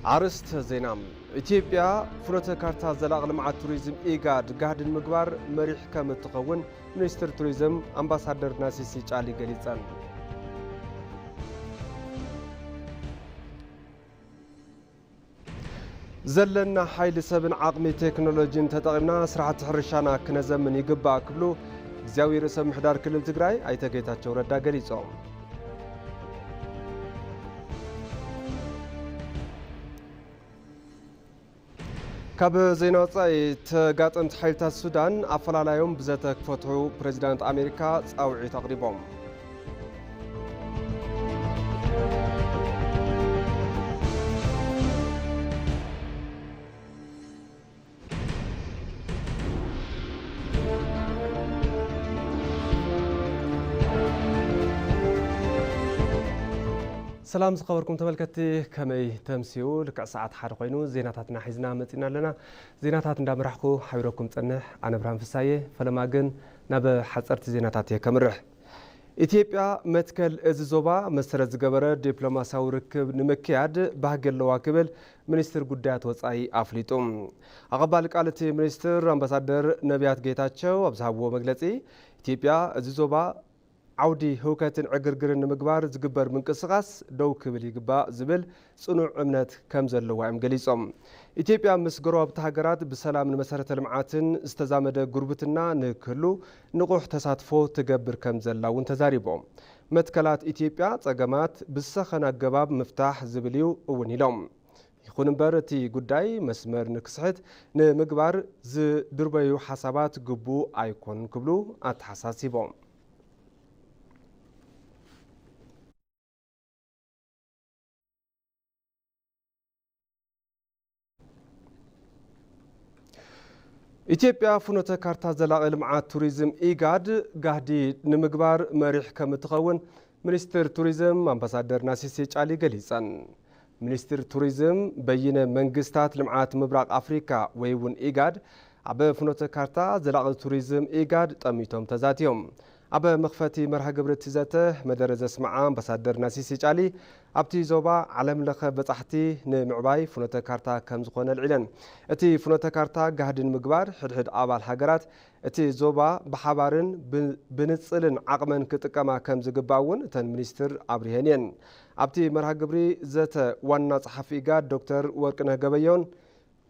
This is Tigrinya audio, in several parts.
عرست زينام إثيوبيا فرنت كارتا زلاق لمع توريزم إيجاد قاعد المقبار مريح كم تقون منستر توريزم أمباسادر ناسيسي علي قليتان زلنا حيل سبن عقمي تكنولوجين تطغمنا سرعة حرشانا كنزم من يقبع كبلو زاوي رسم محدار كلل تقراي أي تقيتات شوردا قليتهم كاب زينو صاي تقاطنت حيلتا السودان أفلالايوم بزاتك فتحو بريزيدانت أمريكا أوعي تقريبهم سلام زخبركم تملكتي كمي تمسيو لك ساعات حد خوينو زيناتاتنا حيزنا متينا لنا زيناتات ندامرحكو حبيركم تصنح انا برهان فسايه فلما جن ناب حصرت زيناتاتي كمرح إثيوبيا متكل اززوبا مسرت زغبره دبلوماسياዊ ርክብ ንምክያድ ባህገለዋ ክብል ሚኒስትር ጉዳያት ወጻኢ አፍሊጦም አቀባል ቃልቲ ሚኒስትር አምባሳደር ነቢያት ጌታቸው አብዛሃቦ መግለጺ ኢትዮጵያ اززوبا عودي هوكاتن عقرقرن مقبار زقبر من قصغاس دو كبل يقبا زبل صنوع امنات كم زلوا ام قليصهم إثيوبيا مسقروا بتهاجرات بسلام المسارة المعاتن استزامد قربتنا نكلو نقوح تساتفو تقبر كم زلوا وانتزاريبهم متكلات إثيوبيا تقامات بالسخن القباب مفتاح زبليو ونيلهم يخون مبارتي قداي مسمر نكسحت نمقبار ز دربيو حسابات قبو ايكون كبلو اتحساسيبهم إثيوبيا فنوتا كارتا زلاق لمعات توريزم إيجاد قاعدي نمقبار مريح كم تخون منستر توريزم أمباسادر ناسيسي علي قليسان منستر توريزم بين منقستات لمعات مبراق أفريكا ويون إيجاد عبا فنوتا كارتا زلاق توريزم إيجاد تأميتهم تزاتيهم عبا مخفتي مرحا قبر تزاته مدرز اسمعا أمباسادر ناسيسي علي أبتي زوبا علم لخ بصحتي نمعباي فنوتا كارتا كم زخون العلن اتي فنوتا كارتا قاعدين مقبار حد آبال حقرات اتي زوبا بحبارن بنتصلن عقمن كتكما كم زقباون تن منستر عبريهنين أبتي مرحا قبري زات وانا صحفي قاد دكتور ورقنه قبيون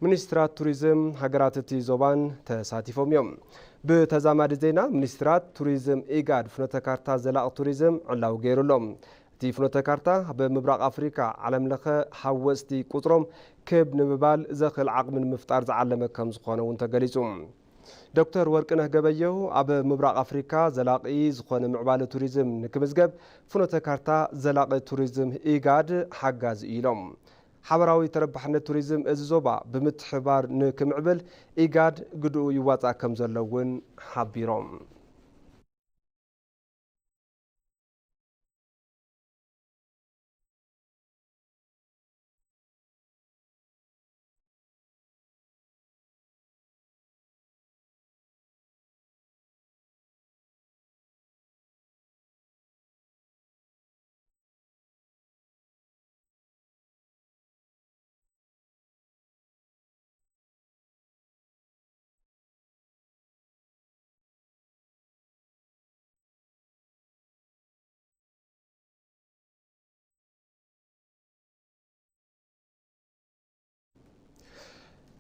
منسترات توريزم حقرات اتي زوبان تساتيفهم يوم بتزامد زينا منسترات توريزم إيجاد فنوتا كارتا زلاق توريزم علاو غيرو لهم تي فنوتا كارتا بمبراق أفريكا علم لخا حوستي قطرم كب نمبال زخل عقم مفتار زعلم كم زخونه وانت قليزهم دكتور ورقنه قبيو عب مبراق أفريكا زلاقي زخونه معبال توريزم نكمزقب فنوتا كارتا زلاق توريزم إيجاد حقاز إيلوم حبراوي تربحنا توريزم اززوبا بمتحبار نكمعبل إيجاد قدو يواطع كم زلون حبيروم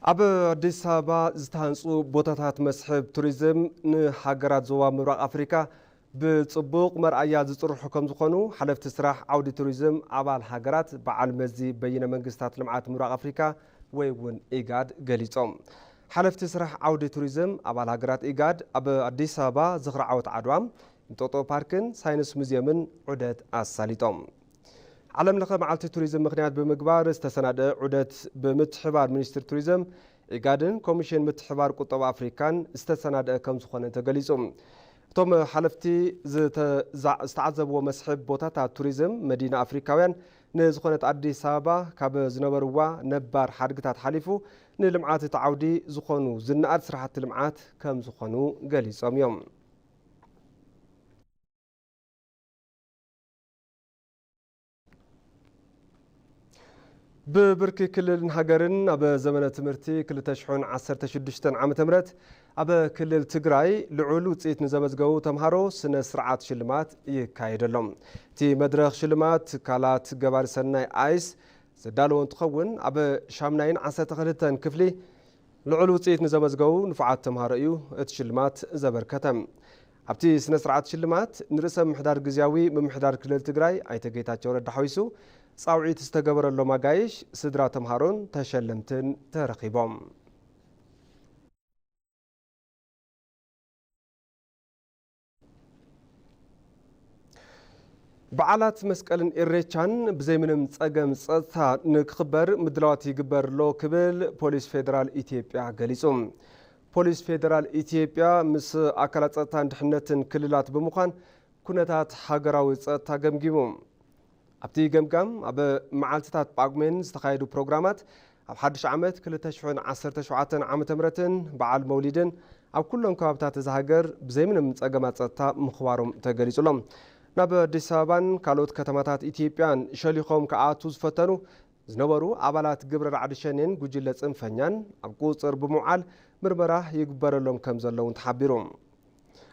أب أديس أبا زتانسو بوتات مسحب توريزم نحجرات زوا مبرق أفريقيا بتصبوق مرأيات زطر حكم زخونو حلف تسرح عودة توريزم عبال حجرات بعلم مزي بين منقستات لمعات مبرق أفريقيا ويون إيجاد قليتهم حلف تسرح عودة توريزم عبال حجرات إيجاد أب أديس أبا زخر عود عدوام توتو باركن ساينس مزيمن عدد الساليتهم علم لخ معالتي توريزم مخنيات بمقبار استسناد عدت بمتحبار منستر توريزم إيجادن كوميشن متحبار قطب أفريكان استسناد كم زخون تقليزهم توم حلفتي استعذب ومسحب بوتاتا توريزم مدينة أفريكاويان نزخونة أديس أبابا كاب زنبروا نبار حرقتات حليفو نلمعات تعودي زخونو زنقات سرحات المعات كم زخونو قليزهم يوم ببركي كل هجرن أب زمن تمرتي كل تشحن 16 عام تمرت أب كل تجراي لعلو تيت نزمت جو تمهرو سنة سرعات شلمات يكايد لهم تي مدرخ شلمات كالات جبار سنة آيس زدالون تخون أب شامنين 12 كفلي لعلو تيت نزمت جو نفعات تمهرو اتشلمات زبر كتم أبتي سنة سرعات شلمات نرسم محدار جزياوي من محدار كل تجراي أي تجيتات جورد حويسو صاوعي تستجبر اللوما جايش سدرا تمهارون تشلمتن ترقيبهم بعالات مسكالن إريتشان بزي منم تساقم تساتا نكخبر مدلواتي يقبر لو كبل بوليس فيدرال إثيوبيا قليسوم بوليس فيدرال إثيوبيا مس أكالات تساتا ندحنتن كللات بمخان كونتات حاقراوي تساتا قمقيموم أبتي جمجم أب معالتات باغمين استخايدو بروجرامات أب حدش عمت كل تشحن 17 عام تمرتن بعال مولدن أب كلهم كابتات زهاجر بزي من متأجمات تا مخبارهم تجريسلهم ناب ديسابان كالوت كتماتات إثيوبيان شليخهم كعاتوز فتنو زنورو عبالات جبر العدشانين جوجلة انفنيان أب قوصر بمعال مرمراه يكبر لهم كمزلون تحبيرهم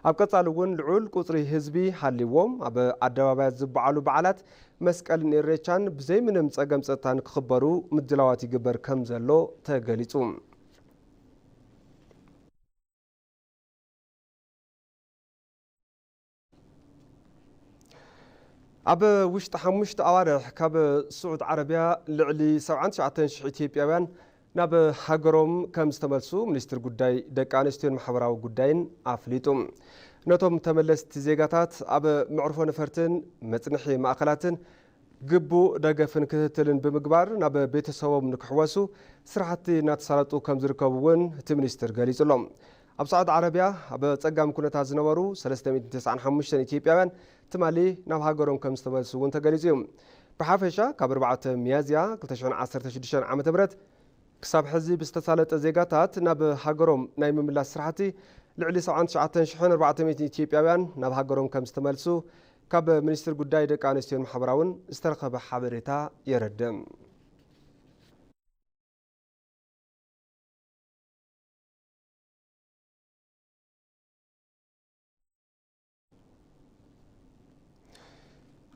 أب قطالون لعول قطري حزبي حليوم أب عدوابات زبعالو بعالات مسكال نيريتشان بزي من مصقم صتان كخبرو مدلاوات يقبر كم زلو تغليصوم أب وشت حمشت أوارح كاب سعود عربية لعلي 79 شح إثيوبياوان ناب هاجروم كم استملسو منستر قداي دكانستين محبراو قداين أفليتوم نتوم تملست زيغاتات أب معرفو نفرتن متنحي مأخلاتن قبو دقفن كتتلن بمقبار ناب بيت سوام نكحواسو سرحتي ناتسالتو كم زركبون تمنستر قاليز اللهم أب سعود عربية أب تقام كونتا زنورو 395 إثيوبياوان تمالي ناب هاجروم كم استملسو وانت قاليزيوم بحافشة كابر بعت ميازيا كلتشون 16 عام تبرت كساب حزي بستسالت زيغاتات ناب هاجروم نايم ملا سرحتي لعلي 79,400 إثيوبياوان ناب هاجروم كم استملسو كاب منستر قداي دكانستين محبراون استرخب حبريتا يردم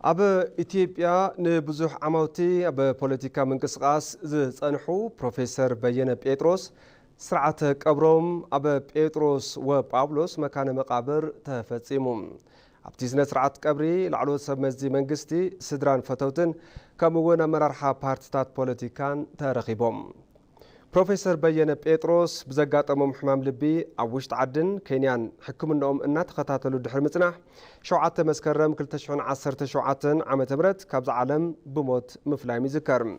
أب إثيوبيا نبزوح عموتي أب بوليتيكا منقسقاس زصنحو بروفيسور بينة بيتروس سرعة قبروم أب بيتروس وبابلوس مكان مقابر تفصيموم أبتي سنة سرعة قبري لعلو سمزي منقستي سدران فتوتن كمون مرارحة بارتتات بوليتيكان ترخيبوم بروفيسور بينة بيتروس بزقات أمم حمام لبي أوشت عدن كينيان حكم النوم إنها تخطاتلو دحر متنح شوعات مسكرم كل تشعون 10 عام تمرت كابز عالم بموت مفلايم يذكر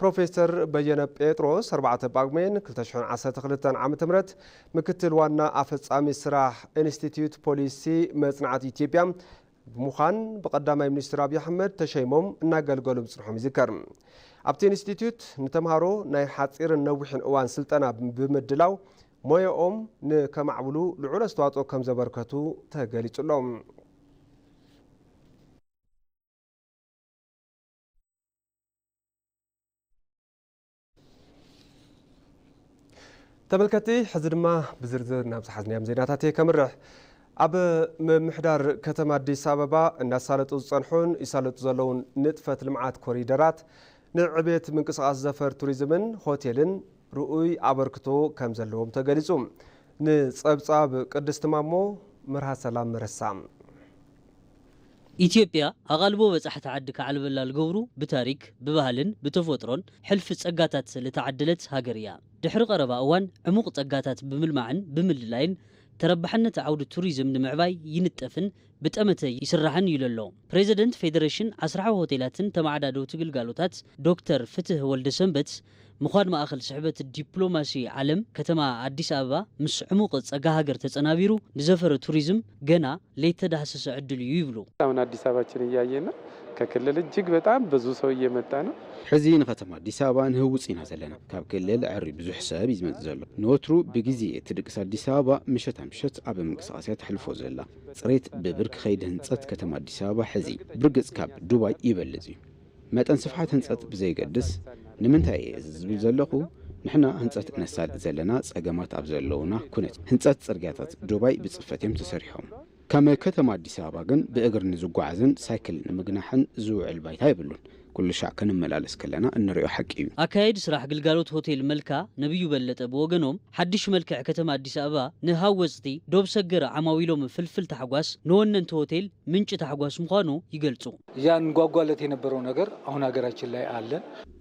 بروفيسور بينة بيتروس 4 باغمين كل تشعون 12 عام تمرت مكتل وانا أفز عامي سراح انستيتيوت بوليسي مصنعات إثيوبيا بمخان بقدامي منستر أبي أحمد تشيموم ناقل قولو بصنحهم يذكر أبتي انستيتيوت نتمهارو ناي حاصير نوحن اوان سلطنا بمدلاو مويኦም نكمعبلو لعول استواصو كم زبركتو تغليصلهم تملكتي حزرما بزرزر نابز حزنيام زيناتاتي كمرح أب محدار كتما أديس أبابا الناس سالتو صنحون يسالتو زلون نطفة لمعات كوريدرات نعبيت من قصاص زفر توريزمن هوتيلن رؤي أبركتو كم زلوم تغليصوم نصبصاب قدست مامو مرها سلام مرسام ኢትዮጵያ ኣቓልቦ በጻሕቲ ዓዲ ከዓልበላ ዝገብሩ ብታሪክ ብባህልን ብተፈጥሮን ሕልፊ ጸጋታት ዝተዓደለት ሃገር እያ ድሕሪ ቀረባ እዋን ዕሙቕ ጸጋታት ብምልማዕን ብምልላይን ተረባሕነት ዓውዲ ቱሪዝም ንምዕባይ ይንጠፍን ብጠመተ ይስራሕን ይሉ ኣሎ ፕሬዚደንት ፌደሬሽን 10 ሆቴላትን ተማዕዳደውቲ ግልጋሎታት ዶክተር ፍትህ ወልደሰንበት مخاد ما أخل سحبة الدبلوماسي عالم كتما أديس أبا مس عمق ጸጋ ሀገር ተጸናቢሩ ንዘፈረ ቱሪዝም ገና ለተዳሰሰ ዕድል ይብሉ አሁን አዲስ አበባችን እያየና ከክልል እጅግ በጣም ብዙ ሰው እየመጣ ነው ሕዚ ንከተማ አዲስ አበባ ንህውፅና ዘለና ካብ ክልል ዕሪ ብዙሕ ሰብ ይዝመጽ ዘሎ ንወትሩ ብግዜ እትድቅስ አዲስ አበባ ምሸት ኣብ ምንቅስቃሴ ተሕልፎ ዘላ ጽሬት ብብርክ ከይድ ህንጸት ከተማ አዲስ አበባ ሕዚ ብርግጽ ካብ ዱባይ ይበልጽ እዩ መጠን ስፍሓት ህንጸት ብዘይገድስ ንምንታይ ዝብል ዘለኹ ንሕና ህንፀት ነሳልጥ ዘለና ጸገማት ኣብ ዘለውና ኩነት ህንፀት ጽርግያታት ዱባይ ብጽፈት እዮም ተሰሪሖም ከም ከተማ አዲስ አበባ ግን ብእግር ንዝጓዓዝን ሳይክል ንምግናሕን ዝውዕል ባይታ ይብሉን ኩሉ ሻዕ ክንመላለስ ከለና እንሪኦ ሓቂ እዩ ኣካይድ ስራሕ ግልጋሎት ሆቴል መልካ ነብዩ በለጠ ብወገኖም ሓድሽ መልክዕ ከተማ አዲስ አበባ ንሃወፅቲ ዶብ ሰገር ዓማዊሎም ፍልፍል ተሓጓስ ንወነንቲ ሆቴል ምንጭ ተሓጓስ ምዃኑ ይገልጹ ያን ጓጓለት የነበረው ነገር አሁን ሀገራችን ላይ አለ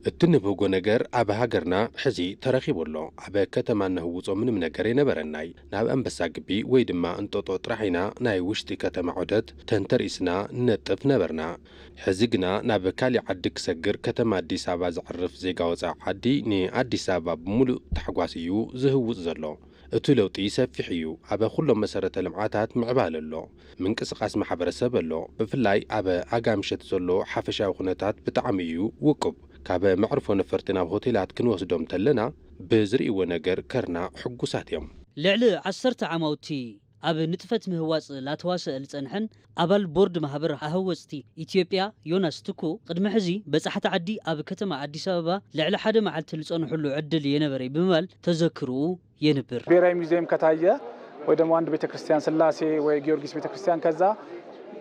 እትንብህጎ ነገር ኣብ ሃገርና ሕዚ ተረኺቡሎ ኣብ ከተማ ነህውጾ ምንም ነገር የነበረናይ ናብ ኣንበሳ ግቢ ወይ ድማ እንጦጦ ጥራሒና ናይ ውሽጢ ከተማ ዑደት ተንተርእስና ነጥፍ ነበርና ሕዚ ግና ናብ ካሊእ ዓዲ ክሰግር ከተማ አዲስ አበባ ዝዕርፍ ዜጋ ወፃኢ ዓዲ ንኣዲስ አበባ ብምሉእ ተሓጓስ እዩ ዝህውፅ ዘሎ እቲ ለውጢ ሰፊሕ እዩ ኣብ ኩሎም መሰረተ ልምዓታት ምዕባል ኣሎ ምንቅስቃስ ማሕበረሰብ ኣሎ ብፍላይ ኣብ ኣጋምሸት ዘሎ ሓፈሻዊ ኩነታት ብጣዕሚ እዩ ውቁብ ካብ መዕርፎ ነፈርቲ ናብ ሆቴላት ክንወስዶም ተለና ብዝርእይዎ ነገር ከርና ሕጉሳት እዮም ልዕሊ 10 ዓማውቲ ኣብ ንጥፈት ምህዋፅ ላተዋስአ ዝጸንሐን ኣባል ቦርድ ማህበር ሃወፅቲ ኢትዮጵያ ዮናስ ትኩ ቅድሚ ሕዚ በጻሕቲ ዓዲ ኣብ ከተማ አዲስ አበባ ልዕሊ ሓደ መዓልቲ ዝጸንሕሉ ዕድል የነበረ ብምባል ተዘክርኡ የንብር ብሔራዊ ሙዚየም ከታየ ወይ ደግሞ አንድ ቤተክርስቲያን ስላሴ ወይ ጊዮርጊስ ቤተክርስቲያን ከዛ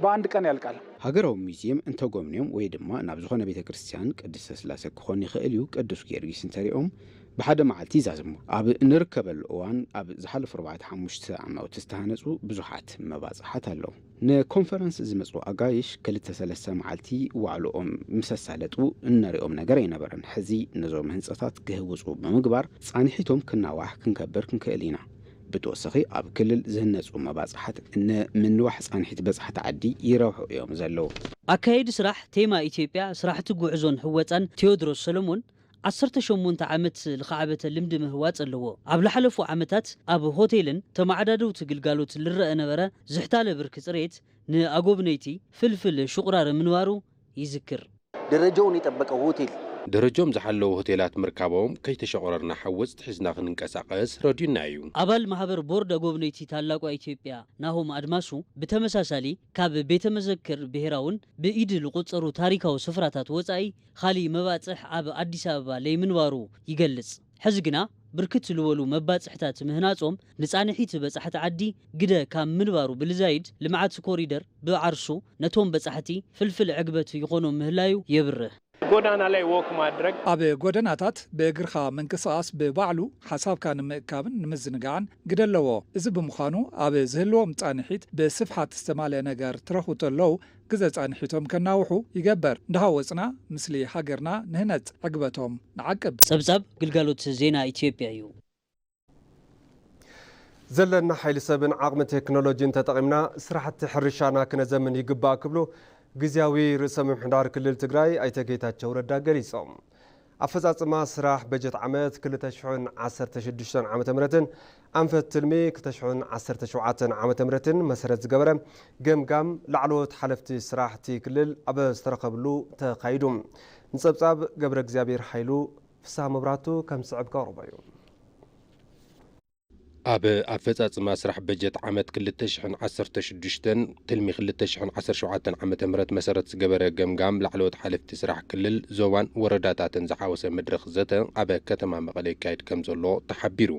በአንድ ቀን ያልቃል ሃገራዊ ሙዚየም እንተጎብንዮም ወይ ድማ ናብ ዝኾነ ቤተክርስቲያን ቅድስተ ስላሴ ክኾን ይኽእል እዩ ቅዱስ ጊዮርጊስ እንተሪኦም ብሓደ መዓልቲ ይዛዝሙ ኣብ ንርከበሉ እዋን ኣብ ዝሓለፉ 4-5 ዓመት ዝተሃነጹ ብዙሓት መባጽሓት ኣለዉ ንኮንፈረንስ ዝመጹ ኣጋይሽ 2-3 መዓልቲ ዋዕሎኦም ምሰሳለጡ እንሪኦም ነገር ኣይነበረን ሕዚ ነዞም ህንጸታት ክህውጹ ብምግባር ጻኒሒቶም ክናዋሕ ክንከብር ክንክእል ኢና ብተወሳኺ ኣብ ክልል ዝህነጹ መባጽሓት ንምንዋሕ ጻኒሒት በጻሕቲ ዓዲ ይረውሑ እዮም ዘለዉ ኣካይድ ስራሕ ቴማ ኢትዮጵያ ስራሕቲ ጉዕዞን ህወፃን ቴዎድሮስ ሰሎሞን 18 ዓመት ልኸዓበተ ልምዲ ምህዋፅ ኣለዎ ኣብ ዝሓለፉ ዓመታት ኣብ ሆቴልን ተማዓዳደውቲ ግልጋሎት ዝረአ ነበረ ዝሕታለ ብርኪ ጽሬት ንኣጎብነይቲ ፍልፍል ሽቁራር ምንባሩ ይዝክር ደረጃውን የጠበቀ ሆቴል ደረጃም ዝሓለዉ ሆቴላት ምርካቦም ከይተሸቆረርና ሓወፅ ትሒዝና ክንንቀሳቀስ ረድዩና እዩ ኣባል ማህበር ቦርድ ኣጎብነይቲ ታላቋ ኢትዮጵያ ናሆም ኣድማሱ ብተመሳሳሊ ካብ ቤተ መዘክር ብሔራውን ብኢድ ዝቁፀሩ ታሪካዊ ስፍራታት ወፃኢ ካሊእ መባፅሕ ኣብ አዲስ አበባ ለይምንባሩ ይገልጽ ሕዚ ግና ብርክት ዝበሉ መባፅሕታት ምህናጾም ንጻንሒት በጻሕቲ ዓዲ ግደ ካብ ምንባሩ ብልዛይድ ልምዓት ኮሪደር ብዓርሱ ነቶም በጻሕቲ ፍልፍል ዕግበት ይኾኖም ምህላዩ የብርህ ጎዳና ላይ ወክ ማድረግ ኣብ ጎደናታት ብእግርኻ መንቅስቃስ ብባዕሉ ሓሳብካ ንምእካብን ንምዝንጋዕን ግደ ኣለዎ እዚ ብምዃኑ ኣብ ዝህልዎም ጻንሒት ብስፍሓት ዝተማልአ ነገር ትረኽቡ ተለዉ ግዘ ጻንሒቶም ከናውሑ ይገበር እንዳሃወፅና ምስሊ ሃገርና ንህነፅ ዕግበቶም ንዓቅብ ጸብጻብ ግልጋሎት ዜና ኢትዮጵያ እዩ ዘለና ሓይሊ ሰብን ዓቕሚ ቴክኖሎጂን ተጠቒምና ስራሕቲ ሕርሻና ክነዘምን ይግባእ ክብሉ ጊዜያዊ ርእሰ ምምሕዳር ክልል ትግራይ ኣይተ ጌታቸው ረዳ ገሊጾም ኣፈጻጽማ ስራሕ በጀት ዓመት 2016 ዓመተ ምህረትን ኣንፈት ትልሚ 2017 ዓመተ ምህረትን መሰረት ዝገበረ ገምጋም ላዕለዎት ሓለፍቲ ስራሕቲ ክልል ኣብ ዝተረኸብሉ ተኻይዱ ንጸብጻብ ገብረ እግዚአብሔር ሓይሉ ፍስሓ መብራቱ ከም ዝስዕብ ቀርቦ እዩ ኣብ ኣፈጻጽማ ስራሕ በጀት ዓመት 2016 ትልሚ 2017 ዓመተ ምህረት መሰረት ዝገበረ ገምጋም ላዕለዎት ሓለፍቲ ስራሕ ክልል ዞባን ወረዳታትን ዝሓወሰ መድረኽ ዘተ ኣብ ከተማ መቐለ ይካየድ ከም ዘሎ ተሓቢሩ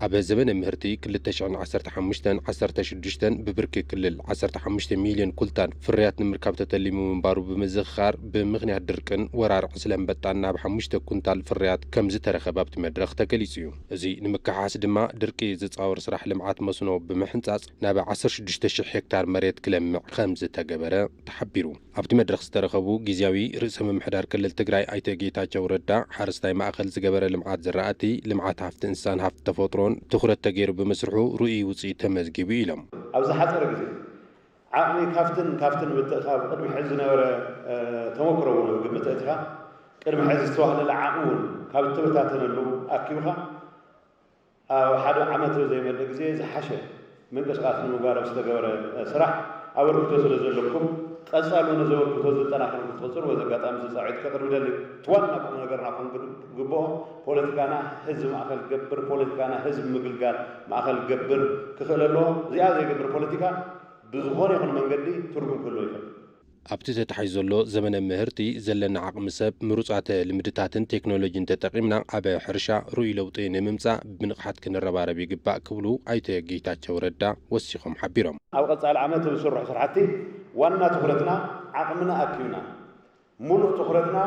ኣብ ዘመነ ምህርቲ 2015-16 ብብርኪ ክልል 15 ሚልዮን ኩልታን ፍርያት ንምርካብ ተተሊሙ ምንባሩ ብምዝኻር ብምኽንያት ድርቅን ወራር ዕስለ አንበጣን ናብ 5 ኩንታል ፍርያት ከም ዝተረኸበ ኣብቲ መድረኽ ተገሊጹ እዩ እዚ ንምክሓስ ድማ ድርቂ ዝፃወር ስራሕ ልምዓት መስኖ ብምሕንጻጽ ናብ 16000 ሄክታር መሬት ክለምዕ ከም ዝተገበረ ተሓቢሩ ኣብቲ መድረኽ ዝተረኸቡ ጊዜያዊ ርእሰ ምምሕዳር ክልል ትግራይ ኣይተ ጌታቸው ረዳ ሓረስታይ ማእኸል ዝገበረ ልምዓት ዝራእቲ ልምዓት ሃፍቲ እንስሳን ሃፍቲ ተፈጥሮ ትኩረት ተገይሩ ብምስርሑ ሩኡይ ውፅኢት ተመዝጊቡ ኢሎም ኣብዚ ሓፀረ ግዜ ዓቕሚ ካፍትን ብትእኻብ ቅድሚ ሕዚ ዝነበረ ተመክሮ እውን ግምት እትኻ ቅድሚ ሕዚ ዝተዋህለለ ዓቕሚ እውን ካብ እትበታተነሉ ኣኪብኻ ኣብ ሓደ ዓመት ዘይመልእ ግዜ ዝሓሸ ምንቅስቃስ ንምግባር ኣብ ዝተገበረ ስራሕ ኣበርክቶ ስለ ዘለኩም ቀጻሉ ነዘበርክቶ ዝጠናከር ክትቆፅሩ በዚ ኣጋጣሚ ዝፃዒት ከቅርብ ደሊ ትዋና ቁም ነገርና ግብኦ ፖለቲካና ህዝብ ማእኸል ገብር ፖለቲካና ህዝብ ምግልጋል ማእኸል ገብር ክኽእል ኣለዎ እዚኣ ዘይገብር ፖለቲካ ብዝኾነ ይኹን መንገዲ ትርጉም ክህልዎ ይኽእል ኣብቲ ተታሒዙ ዘሎ ዘመነ ምህርቲ ዘለና ዓቕሚ ሰብ ምሩፃት ልምድታትን ቴክኖሎጂን ተጠቒምና ኣብ ሕርሻ ርኡይ ለውጢ ንምምጻእ ብንቕሓት ክንረባረብ ይግባእ ክብሉ ኣይተ ጌታቸው ረዳ ወሲኾም ሓቢሮም። ኣብ ቀጻሊ ዓመት ዝስርሑ ስራሕቲ ዋና ትኹረትና ዓቕምና ኣኪብና ሙሉእ ትኹረትና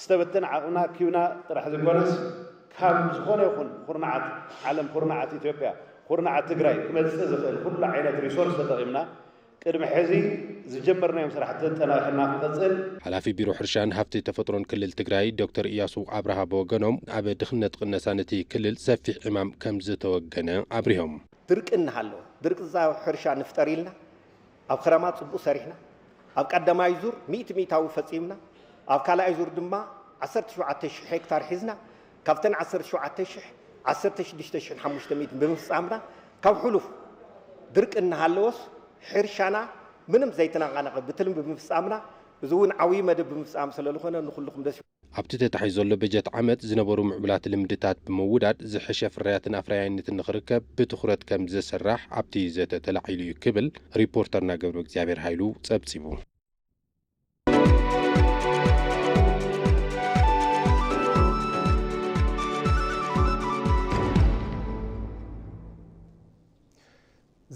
ዝተበተነ ዓቕምና ኣኪብና ጥራሕ ዘይኮነስ ካብ ዝኾነ ይኹን ኩርናዓት ዓለም ኩርናዓት ኢትዮጵያ ኩርናዓት ትግራይ ክመጽእ ዝኽእል ኩሉ ዓይነት ሪሶርስ ተጠቒምና ቅድሚ ሕዚ ዝጀመርናዮም ስራሕቲ ጠናኺና ክንቀጽል። ሓላፊ ቢሮ ሕርሻን ሃብቲ ተፈጥሮን ክልል ትግራይ ዶክተር ኢያሱ ኣብርሃ በወገኖም ኣብ ድኽነት ቅነሳ ነቲ ክልል ሰፊሕ ዕማም ከም ዝተወገነ ኣብሪሆም ድርቂ እናሃለዎ ድርቂ ዛ ሕርሻ ንፍጠር ኢልና ኣብ ክረማት ጽቡቕ ሰሪሕና ኣብ ቀዳማይ ዙር 100 ፈጺምና ኣብ ካልኣይ ዙር ድማ 17000 ሄክታር ሒዝና ካብተን 17000 16500 ብምፍጻምና ካብ ሕሉፍ ድርቂ እናሃለዎስ ሕርሻና ምንም ዘይተናቃነቀ ብትልም ብምፍጻምና እዙውን ዓዊ መደብ ብምፍጻም ስለዝኾነ ንኹልኩም ደስ ኣብቲ ተታሒዙ ዘሎ በጀት ዓመት ዝነበሩ ምዕቡላት ልምድታት ብምውዳድ ዝሕሸ ፍርያትን ኣፍራያነትን ንኽርከብ ብትኹረት ከም ዝስራሕ ኣብቲ ዘተ ተላዒሉ እዩ ክብል ሪፖርተርና ገብረ እግዚኣብሔር ሃይሉ ጸብጺቡ።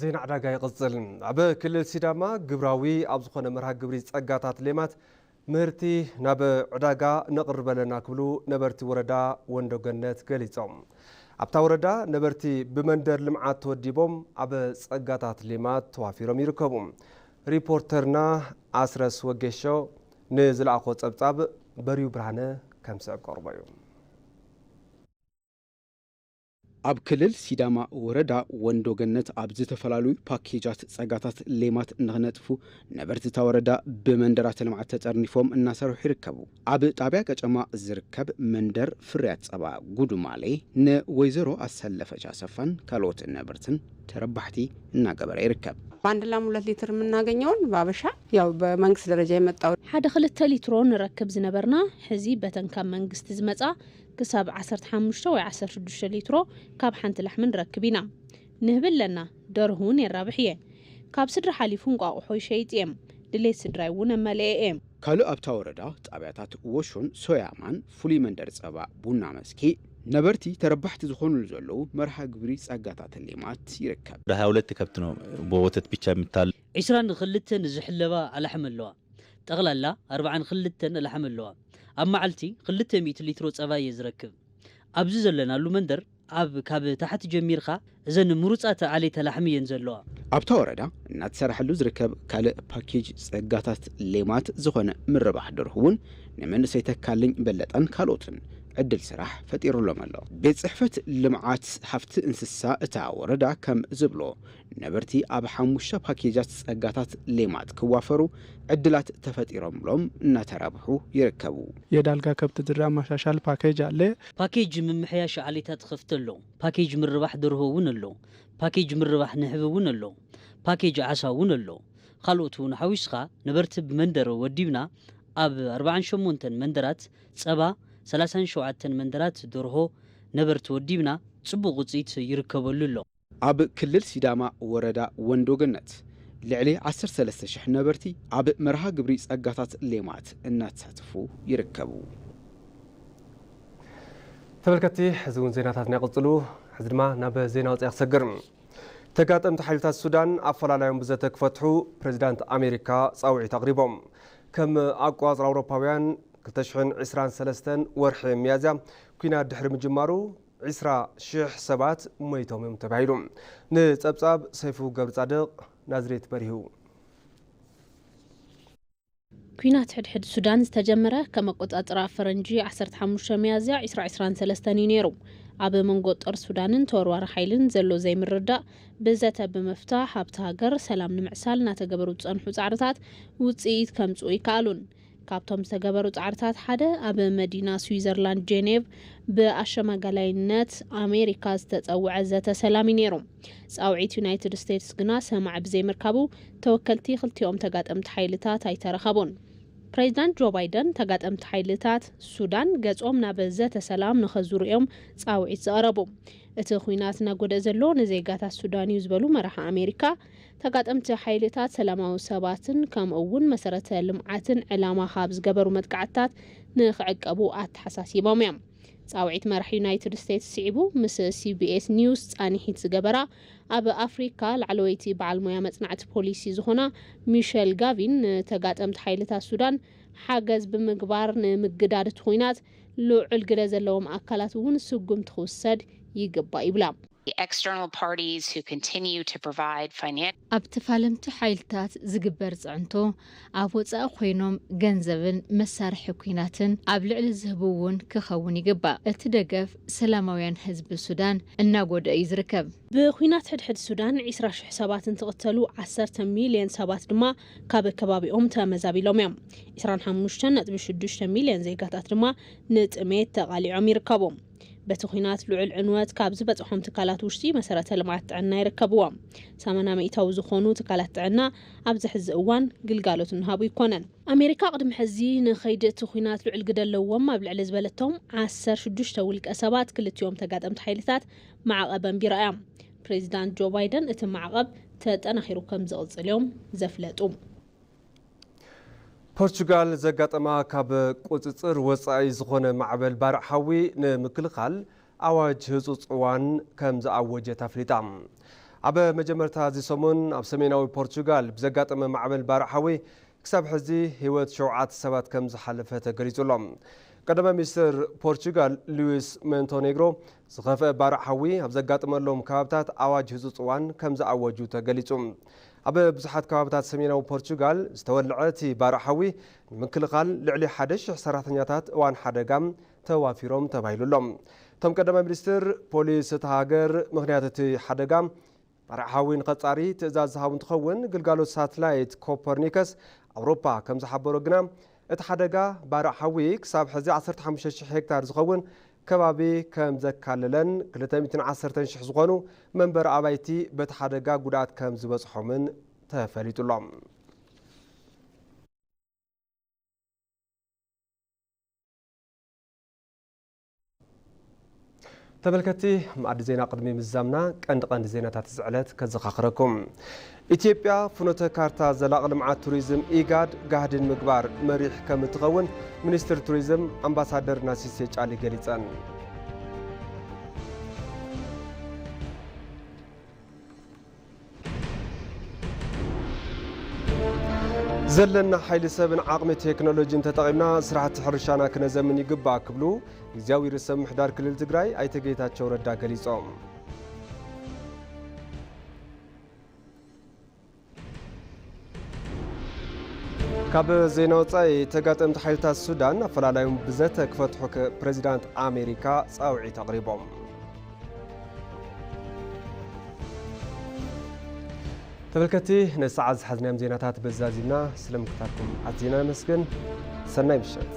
ዜና ዕዳጋ ይቕጽል። ኣብ ክልል ሲዳማ ግብራዊ ኣብ ዝኾነ መርሃ ግብሪ ጸጋታት ሌማት ምህርቲ ናብ ዕዳጋ ነቕርበለና ክብሉ ነበርቲ ወረዳ ወንዶ ገነት ገሊጾም። ኣብታ ወረዳ ነበርቲ ብመንደር ልምዓት ተወዲቦም ኣብ ጸጋታት ሌማት ተዋፊሮም ይርከቡ። ሪፖርተርና ኣስረስ ወጌሾ ንዝለኣኾ ጸብጻብ በሪዩ ብርሃነ ከም ዘቀርቦ እዩ። ኣብ ክልል ሲዳማ ወረዳ ወንዶ ገነት ኣብ ዝተፈላለዩ ፓኬጃት ጸጋታት ሌማት ንኽነጥፉ ነበርቲታ ወረዳ ብመንደራት ልምዓት ተጸርኒፎም እናሰርሑ ይርከቡ። ኣብ ጣብያ ቀጨማ ዝርከብ መንደር ፍርያት ጸባ ጉዱማሌ ንወይዘሮ አሰለፈች አሰፋን ካልኦት ነበርትን ተረባሕቲ እናገበረ ይርከብ። በአንድ ላም 2 ሊትር የምናገኘውን ባበሻ ያው በመንግስት ደረጃ የመጣው ሓደ 2 ሊትሮ ንረክብ ዝነበርና ሕዚ በተንካ መንግስት ዝመጻ ክሳብ 15 ወይ 16 ሊትሮ ካብ ሓንቲ ላሕምን ረክቢና ንህብለና ደርሁን የራብሕ እየ ካብ ስድራ ሓሊፉ እንቋቑሖ ይሸይጥ እየም ድሌት ስድራይ እውን ኣመልአ እየም። ካልእ ኣብታ ወረዳ ጣብያታት ወሾን ሶያማን ፍሉይ መንደር ጸባ ቡና መስኪ ነበርቲ ተረባሕቲ ዝኾኑሉ ዘለዉ መርሃ ግብሪ ጸጋታት ሌማት ይርከብ። 22 ከብት ነው በወተት ብቻ የሚታል 22 ዝሕለባ ኣላሕም ኣለዋ ጠቕላላ 42 ኣላሕም ኣለዋ ኣብ መዓልቲ 200 ሊትሮ ጸባ የዝረክብ ኣብዚ ዘለናሉ መንደር ኣብ ካብ ታሕቲ ጀሚርካ እዘን ምሩጻት ዓሌት ኣላሕም እየን ዘለዋ። ኣብታ ወረዳ እናተሰርሐሉ ዝርከብ ካልእ ፓኬጅ ጸጋታት ሌማት ዝኾነ ምርባሕ ደርሁ እውን ንመንእሰይ ተካልኝ በለጠን ካልኦትን ዕድል ስራሕ ፈጢሩሎም ኣሎ። ቤት ጽሕፈት ልምዓት ሃፍቲ እንስሳ እታ ወረዳ ከም ዝብሎ ነበርቲ ኣብ 5 ፓኬጃት ጸጋታት ሌማት ክዋፈሩ ዕድላት ተፈጢሮምሎም እናተረብሑ ይርከቡ። የዳልጋ ከብት ዝራ ማሻሻል ፓኬጅ አለ። ፓኬጅ ምምሕያሽ ዓሌታት ክፍት ኣሎ። ፓኬጅ ምርባሕ ደርሆ እውን ኣሎ። ፓኬጅ ምርባሕ ንሕቢ እውን ኣሎ። ፓኬጅ ዓሳ እውን ኣሎ። ካልኦት እውን ሓዊስኻ ነበርቲ ብመንደር ወዲብና ኣብ 48 መንደራት ጸባ 37 መንደራት ደርሆ ነበርቲ ወዲብና ጽቡቕ ውጽኢት ይርከበሉ ኣሎ። ኣብ ክልል ሲዳማ ወረዳ ወንዶ ገነት ልዕሊ 13,000 ነበርቲ ኣብ መርሃ ግብሪ ጸጋታት ሌማት እናተሳተፉ ይርከቡ። ተመልከቲ ሕዚ እውን ዜናታትና ይቕጽሉ። ሕዚ ድማ ናብ ዜና ወፂኢ ክሰግር ተጋጠምቲ ሓይልታት ሱዳን ኣፈላላዮም ብዘተ ክፈትሑ ፕሬዚዳንት ኣሜሪካ ጻውዒት ኣቕሪቦም ከም ኣቋጽር ኣውሮፓውያን 2023 ወርሒ ሚያዝያ ኩናት ድሕሪ ምጅማሩ 20,000 ሰባት ሞይቶም እዮም ተባሂሉ። ንጸብጻብ ሰይፉ ገብረጻድቕ ናዝሬት በሪሁ። ኩናት ሕድሕድ ሱዳን ዝተጀመረ ከም ኣቆጻጽራ ፈረንጂ 15 ሚያዝያ 2023 እዩ ነይሩ። ኣብ መንጎ ጦር ሱዳንን ተወርዋሪ ሓይልን ዘሎ ዘይምርዳእ ብዘተ ብምፍታሕ ኣብቲ ሃገር ሰላም ንምዕሳል እናተገበሩ ዝጸንሑ ጻዕርታት ውጽኢት ከምጽኡ ይከኣሉን። ካብቶም ዝተገበሩ ጻዕርታት ሓደ ኣብ መዲና ስዊዘርላንድ ጄኔቭ ብኣሸማጋላይነት ኣሜሪካ ዝተጸውዐ ዘተ ሰላም ነይሩ። ጻውዒት ዩናይትድ ስቴትስ ግና ሰማዕ ብዘይምርካቡ ተወከልቲ ክልቲኦም ተጋጠምቲ ሓይልታት ኣይተረኸቡን። ፕሬዚዳንት ጆ ባይደን ተጋጠምቲ ሓይልታት ሱዳን ገጾም ናብ ዘተ ሰላም ንኸዙሩ እዮም ጻውዒት ዘቕረቡ። እቲ ኩናት እናጎደእ ዘሎ ንዜጋታት ሱዳን እዩ ዝበሉ መራሒ ኣሜሪካ ተጋጠምቲ ሓይልታት ሰላማዊ ሰባትን ከምኡውን መሰረተ ልምዓትን ዕላማ ካብ ዝገበሩ መጥቃዕትታት ንኽዕቀቡ ኣተሓሳሲቦም እዮም ጻውዒት መራሒ ዩናይትድ ስቴትስ ሲዒቡ ምስ CBS ኒውስ ጻኒሒት ዝገበራ ኣብ ኣፍሪካ ላዕለወይቲ በዓል ሞያ መጽናዕቲ ፖሊሲ ዝኾና ሚሸል ጋቪን ተጋጠምቲ ሓይልታት ሱዳን ሓገዝ ብምግባር ንምግዳድ ኩናት ልዑል ግደ ዘለዎም ኣካላት እውን ስጉምቲ ክውሰድ ይግባእ ይብላ The external parties who continue to provide financial ኣብተፋለምቲ ሓይልታት ዝግበር ጽዕንቶ ኣብ ወጻኢ ኮይኖም ገንዘብን መሳርሒ ኩናትን ኣብ ልዕሊ ዝህቡውን ክኸውን ይግባእ እቲ ደገፍ ሰላማውያን ህዝቢ ሱዳን እናጎደ እዩ ዝርከብ ብኩናት ሕድሕድ ሱዳን 20,000 ሰባት እንትቕተሉ 10 ሚልዮን ሰባት ድማ ካብ ከባቢኦም ተመዛቢሎም እዮም 25.6 ሚልዮን ዜጋታት ድማ ንጥሜት ተቓሊዖም ይርከቡ በቲ ኩናት ልዑል ዕንወት ካብ ዝበፅሖም ትካላት ውሽጢ መሰረተ ልምዓት ጥዕና ይርከብዎም 80% ዝኾኑ ትካላት ጥዕና ኣብዚ ሕዚ እዋን ግልጋሎት እንሃቡ ይኮነን ኣሜሪካ ቅድሚ ሕዚ ንኸይዲ እቲ ኩናት ልዑል ግደ ኣለዎም ኣብ ልዕሊ ዝበለቶም 16 ውልቀ ሰባት ክልቲኦም ተጋጠምቲ ሓይልታት ማዕቐብ ኣንቢራ እዮም ፕሬዚዳንት ጆ ባይደን እቲ ማዕቐብ ተጠናኺሩ ከም ዝቕፅል እዮም ዘፍለጡ ፖርቹጋል ዘጋጠማ ካብ ቁፅፅር ወፃኢ ዝኾነ ማዕበል ባርዕ ሓዊ ንምክልኻል ኣዋጅ ህፁፅ እዋን ከም ዝኣወጀት ኣፍሊጣ ኣብ መጀመርታ እዚ ሰሙን ኣብ ሰሜናዊ ፖርቹጋል ብዘጋጠመ ማዕበል ባርዕ ሓዊ ክሳብ ሕዚ ህይወት 7 ሰባት ከም ዝሓለፈ ተገሊጹሎም ቀዳማይ ሚኒስትር ፖርቹጋል ሉዊስ ሞንቴኔግሮ ዝኸፍአ ባርዕ ሓዊ ኣብ ዘጋጥመሎም ከባብታት ኣዋጅ ህፁፅ እዋን ከም ዝኣወጁ ተገሊጹ ኣብ ብዙሓት ከባብታት ሰሜናዊ ፖርቹጋል ዝተወልዐ እቲ ባርዕ ሓዊ ንምክልኻል ልዕሊ 1,000 ሰራሕተኛታት እዋን ሓደጋ ተዋፊሮም ተባሂሉሎም እቶም ቀዳማይ ሚኒስትር ፖሊስ እቲ ሃገር ምኽንያት እቲ ሓደጋ ባርዕ ሓዊ ንኸጻሪ ትእዛዝ ዝሃቡ እንትኸውን ግልጋሎት ሳተላይት ኮፐርኒከስ ኣውሮፓ ከም ዝሓበሮ ግና እቲ ሓደጋ ባርዕ ሓዊ ክሳብ ሕዚ 15,000 ሄክታር ዝኸውን ከባቢ ከም ዘካለለን 210,000 ዝኾኑ መንበሪ ኣባይቲ በቲ ሓደጋ ጉድኣት ከም ዝበፅሖምን ተፈሊጡሎም ተመልከቲ ማዕድ ዜና ቅድሚ ምዛምና ቀንዲ ዜናታት ዝዕለት ከዘኻኽረኩም ኢትዮጵያ ፍኖተ ካርታ ዘላቕ ልምዓት ቱሪዝም ኢጋድ ጋህድን ምግባር መሪሕ ከም እትኸውን ሚኒስትር ቱሪዝም ኣምባሳደር ናሲሴ ጫሊ ገሊፀን ዘለና ሓይሊ ሰብን ዓቕሚ ቴክኖሎጂን ተጠቒምና ስራሕቲ ሕርሻና ክነዘምን ይግባእ ክብሉ ጊዜያዊ ርእሰ ምሕዳር ክልል ትግራይ ኣይተ ጌታቸው ረዳ ገሊፆም ካብ ዜና ወፃኢ ተጋጠምቲ ሓይልታት ሱዳን ኣፈላላዮም ብዘተ ክፈትሑ ፕሬዚዳንት ኣሜሪካ ጻውዒት ኣቕሪቦም ተመልከቲ ነሰዓት ዝሓዝናዮም ዜናታት በዛዚና ስለምክታትኩም ኣዝና ነመስግን ሰናይ ምሽት